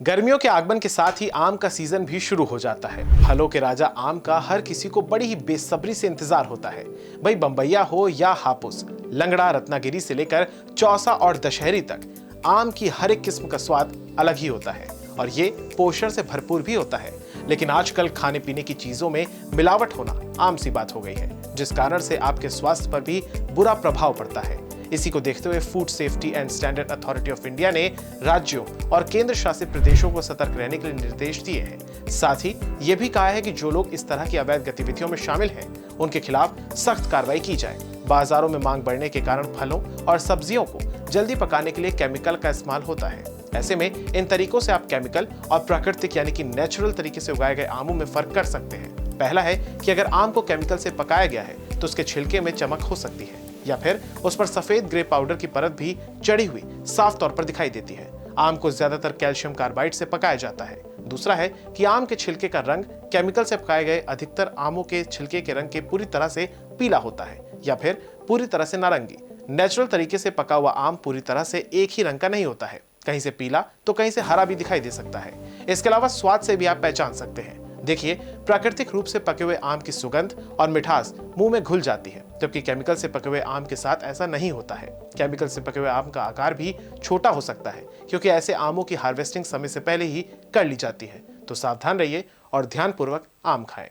गर्मियों के आगमन के साथ ही आम का सीजन भी शुरू हो जाता है। फलों के राजा आम का हर किसी को बड़ी ही बेसब्री से इंतजार होता है। भाई बम्बैया हो या हापुस, लंगड़ा, रत्नागिरी से लेकर चौसा और दशहरी तक, आम की हर एक किस्म का स्वाद अलग ही होता है और ये पोषण से भरपूर भी होता है। लेकिन आजकल खाने पीने की चीजों में मिलावट होना आम सी बात हो गई है, जिस कारण से आपके स्वास्थ्य पर भी बुरा प्रभाव पड़ता है। इसी को देखते हुए food safety and standard authority of India ने राज्यों और केंद्र शासित प्रदेशों को सतर्क रहने के लिए निर्देश दिए हैं। साथ ही ये भी कहा है कि जो लोग इस तरह की अवैध गतिविधियों में शामिल हैं, उनके खिलाफ सख्त कार्रवाई की जाए। बाजारों में मांग बढ़ने के कारण फलों और सब्जियों को जल्दी पकाने के लिए केमिकल का इस्तेमाल होता है। ऐसे में इन तरीकों से आप केमिकल और प्राकृतिक यानी कि नेचुरल तरीके से उगाए गए आमों में फर्क कर सकते हैं। पहला है कि अगर आम को केमिकल से पकाया गया है तो उसके छिलके में चमक हो सकती है या फिर उस पर सफेद ग्रे पाउडर की परत भी चढ़ी हुई साफ तौर पर दिखाई देती है। आम को ज्यादातर कैल्शियम कार्बाइड से पकाया जाता है। दूसरा है कि आम के छिलके का रंग केमिकल से पकाए गए अधिकतर आमों के छिलके के रंग के पूरी तरह से पीला होता है या फिर पूरी तरह से नारंगी। नेचुरल तरीके से पका हुआ आम पूरी तरह से एक ही रंग का नहीं होता है, कहीं से पीला तो कहीं से हरा भी दिखाई दे सकता है। इसके अलावा स्वाद से भी आप पहचान सकते हैं। देखिए, प्राकृतिक रूप से पके हुए आम की सुगंध और मिठास मुंह में घुल जाती है, जबकि केमिकल से पके हुए आम के साथ ऐसा नहीं होता है। केमिकल से पके हुए आम का आकार भी छोटा हो सकता है, क्योंकि ऐसे आमों की हार्वेस्टिंग समय से पहले ही कर ली जाती है। तो सावधान रहिए और ध्यानपूर्वक आम खाएं।